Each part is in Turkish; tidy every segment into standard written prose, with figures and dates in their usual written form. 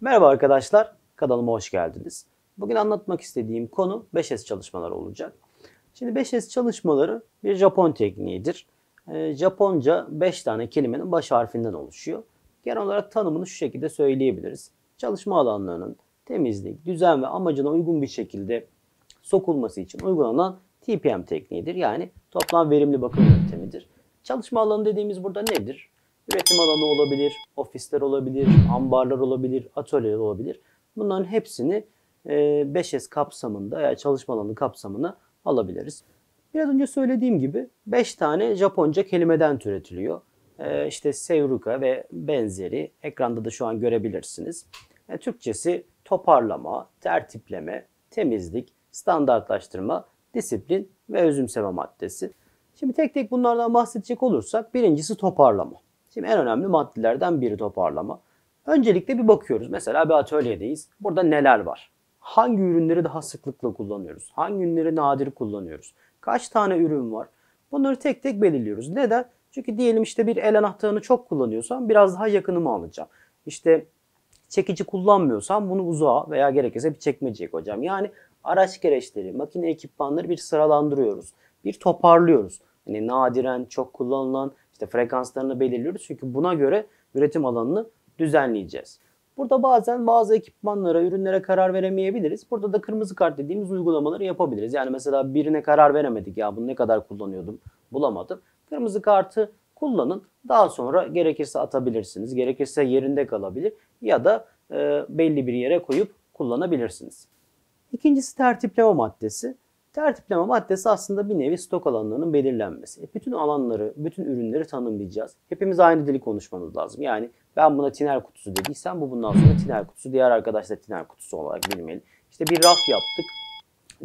Merhaba arkadaşlar, kanalıma hoş geldiniz. Bugün anlatmak istediğim konu 5S çalışmaları olacak. Şimdi 5S çalışmaları bir Japon tekniğidir. Japonca 5 tane kelimenin baş harfinden oluşuyor. Genel olarak tanımını şu şekilde söyleyebiliriz. Çalışma alanlarının temizlik, düzen ve amacına uygun bir şekilde sokulması için uygulanan TPM tekniğidir. Yani toplam verimli bakım yöntemidir. Çalışma alanı dediğimiz burada nedir? Üretim alanı olabilir, ofisler olabilir, ambarlar olabilir, atölyeler olabilir. Bunların hepsini 5S kapsamında yani çalışma alanı kapsamına alabiliriz. Biraz önce söylediğim gibi 5 tane Japonca kelimeden türetiliyor. İşte Seiruka ve benzeri ekranda da şu an görebilirsiniz. Türkçesi toparlama, tertipleme, temizlik, standartlaştırma, disiplin ve özümseme maddesi. Şimdi tek tek bunlardan bahsedecek olursak birincisi toparlama. Şimdi en önemli maddelerden biri toparlama. Öncelikle bir bakıyoruz. Mesela bir atölyedeyiz. Burada neler var? Hangi ürünleri daha sıklıkla kullanıyoruz? Hangi ürünleri nadir kullanıyoruz? Kaç tane ürün var? Bunları tek tek belirliyoruz. Neden? Çünkü diyelim işte bir el anahtarını çok kullanıyorsam biraz daha yakınımı alacağım. İşte çekici kullanmıyorsam bunu uzağa veya gerekirse bir çekmeceye koyacağım. Yani araç gereçleri, makine ekipmanları bir sıralandırıyoruz. Bir toparlıyoruz. Yani nadiren, çok kullanılan işte frekanslarını belirliyoruz. Çünkü buna göre üretim alanını düzenleyeceğiz. Burada bazen bazı ekipmanlara, ürünlere karar veremeyebiliriz. Burada da kırmızı kart dediğimiz uygulamaları yapabiliriz. Yani mesela birine karar veremedik. Ya bunu ne kadar kullanıyordum, bulamadım. Kırmızı kartı kullanın. Daha sonra gerekirse atabilirsiniz. Gerekirse yerinde kalabilir. Ya da belli bir yere koyup kullanabilirsiniz. İkincisi tertipleme maddesi. Tertipleme maddesi aslında bir nevi stok alanlarının belirlenmesi. Bütün alanları, bütün ürünleri tanımlayacağız. Hepimiz aynı dili konuşmamız lazım. Yani ben buna tiner kutusu dediysem bu bundan sonra tiner kutusu, diğer arkadaş da tiner kutusu olarak bilmeli. İşte bir raf yaptık.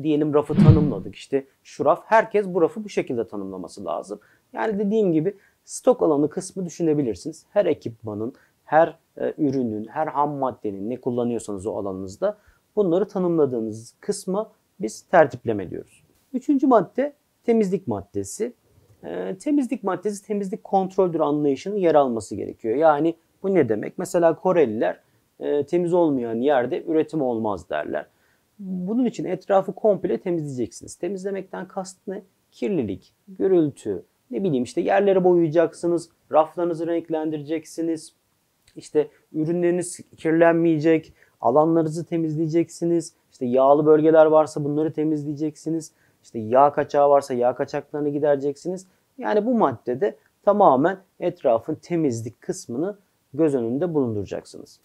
Diyelim rafı tanımladık. İşte şu raf, herkes bu rafı bu şekilde tanımlaması lazım. Yani dediğim gibi stok alanı kısmı düşünebilirsiniz. Her ekipmanın, her ürünün, her ham maddenin ne kullanıyorsanız o alanınızda bunları tanımladığınız kısma biz tertipleme diyoruz. Üçüncü madde temizlik maddesi. Temizlik maddesi temizlik kontroldür anlayışının yer alması gerekiyor. Yani bu ne demek? Mesela Koreliler temiz olmayan yerde üretim olmaz derler. Bunun için etrafı komple temizleyeceksiniz. Temizlemekten kast ne? Kirlilik, gürültü, ne bileyim işte yerleri boyayacaksınız, raflarınızı renklendireceksiniz, işte ürünleriniz kirlenmeyecek, alanlarınızı temizleyeceksiniz, işte yağlı bölgeler varsa bunları temizleyeceksiniz, işte yağ kaçağı varsa yağ kaçaklarını gidereceksiniz. Yani bu maddede tamamen etrafın temizlik kısmını göz önünde bulunduracaksınız.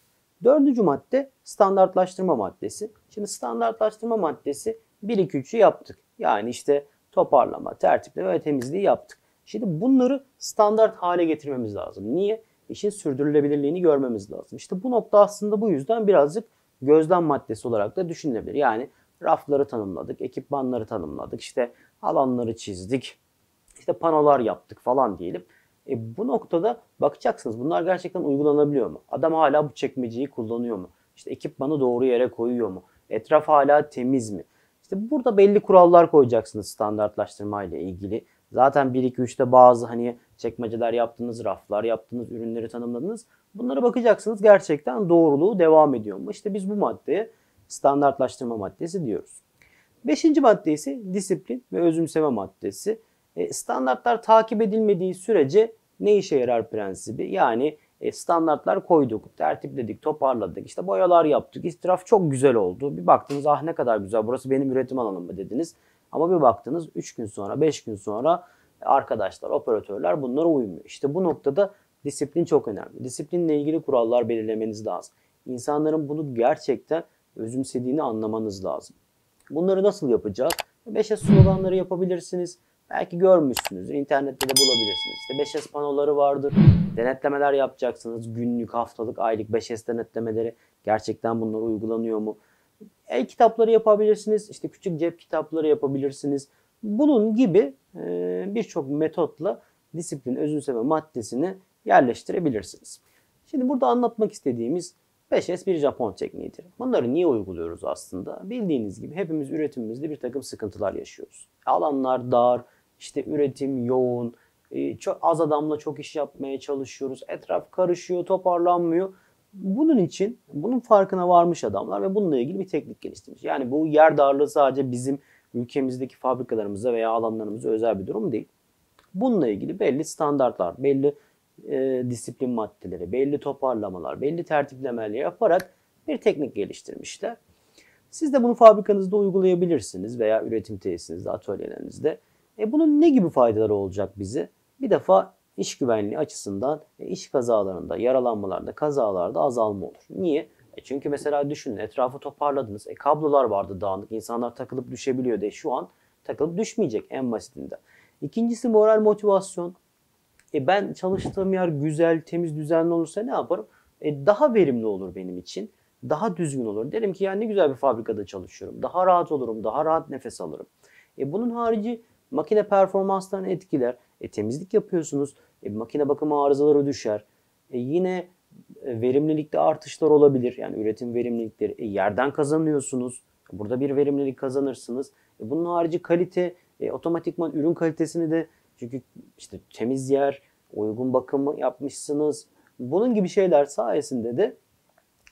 Dördüncü madde standartlaştırma maddesi. Şimdi standartlaştırma maddesi 1-2-3'ü yaptık. Yani işte toparlama, tertipleme ve temizliği yaptık. Şimdi bunları standart hale getirmemiz lazım. Niye? İşin sürdürülebilirliğini görmemiz lazım. İşte bu nokta aslında bu yüzden birazcık gözlem maddesi olarak da düşünülebilir. Yani rafları tanımladık, ekipmanları tanımladık, işte alanları çizdik, işte panolar yaptık falan diyelim. Bu noktada bakacaksınız bunlar gerçekten uygulanabiliyor mu? Adam hala bu çekmeceyi kullanıyor mu? İşte ekipmanı doğru yere koyuyor mu? Etraf hala temiz mi? İşte burada belli kurallar koyacaksınız standartlaştırma ile ilgili. Zaten 1-2-3'te bazı hani çekmeceler yaptınız, raflar yaptınız, ürünleri tanımladınız. Bunlara bakacaksınız gerçekten doğruluğu devam ediyor mu? İşte biz bu maddeye standartlaştırma maddesi diyoruz. Beşinci madde ise disiplin ve özümseme maddesi. Standartlar takip edilmediği sürece ne işe yarar prensibi? Yani standartlar koyduk, tertipledik, toparladık, işte boyalar yaptık, israf çok güzel oldu. Bir baktınız ah ne kadar güzel burası benim üretim alanım mı dediniz. Ama bir baktınız 3 gün sonra 5 gün sonra arkadaşlar, operatörler bunlara uymuyor. İşte bu noktada disiplin çok önemli. Disiplinle ilgili kurallar belirlemeniz lazım. İnsanların bunu gerçekten özümsediğini anlamanız lazım. Bunları nasıl yapacağız? 5S sloganları yapabilirsiniz. Belki görmüşsünüz. İnternette de bulabilirsiniz. İşte 5S panoları vardır. Denetlemeler yapacaksınız. Günlük, haftalık, aylık 5S denetlemeleri. Gerçekten bunlar uygulanıyor mu? E-kitapları yapabilirsiniz. İşte küçük cep kitapları yapabilirsiniz. Bunun gibi birçok metotla disiplin özümseme maddesini yerleştirebilirsiniz. Şimdi burada anlatmak istediğimiz 5S bir Japon tekniğidir. Bunları niye uyguluyoruz aslında? Bildiğiniz gibi hepimiz üretimimizde bir takım sıkıntılar yaşıyoruz. Alanlar dar, işte üretim yoğun, çok az adamla çok iş yapmaya çalışıyoruz. Etraf karışıyor, toparlanmıyor. Bunun için bunun farkına varmış adamlar ve bununla ilgili bir teknik geliştirmiş. Yani bu yer darlığı sadece bizim ülkemizdeki fabrikalarımıza veya alanlarımıza özel bir durum değil. Bununla ilgili belli standartlar, belli disiplin maddeleri, belli toparlamalar, belli tertiplemeler yaparak bir teknik geliştirmişler. Siz de bunu fabrikanızda uygulayabilirsiniz veya üretim tesisinizde, atölyelerinizde. Bunun ne gibi faydaları olacak bize? Bir defa iş güvenliği açısından iş kazalarında, yaralanmalarda, kazalarda azalma olur. Niye? Çünkü mesela düşünün, etrafı toparladınız. Kablolar vardı dağınık. İnsanlar takılıp düşebiliyor de şu an takılıp düşmeyecek en basitinden. İkincisi moral motivasyon. Ben çalıştığım yer güzel, temiz, düzenli olursa ne yaparım? Daha verimli olur benim için. Daha düzgün olur. Derim ki yani ne güzel bir fabrikada çalışıyorum. Daha rahat olurum, daha rahat nefes alırım. Bunun harici makine performanslarını etkiler. Temizlik yapıyorsunuz. Makine bakımı arızaları düşer. Yine verimlilikte artışlar olabilir. Yani üretim verimlilikleri. Yerden kazanıyorsunuz. Burada bir verimlilik kazanırsınız. Bunun harici kalite, otomatikman ürün kalitesini de, çünkü işte temiz yer, uygun bakımı yapmışsınız. Bunun gibi şeyler sayesinde de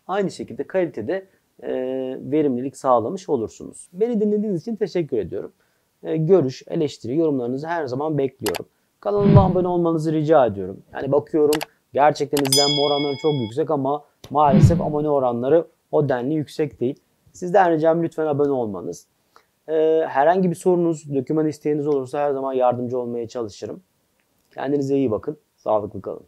aynı şekilde kalitede verimlilik sağlamış olursunuz. Beni dinlediğiniz için teşekkür ediyorum. Görüş, eleştiri, yorumlarınızı her zaman bekliyorum. Kanalıma abone olmanızı rica ediyorum. Yani bakıyorum gerçekten izlenme oranları çok yüksek ama maalesef abone oranları o denli yüksek değil. Sizden ricam lütfen abone olmanız. Herhangi bir sorunuz, doküman isteğiniz olursa her zaman yardımcı olmaya çalışırım. Kendinize iyi bakın. Sağlıklı kalın.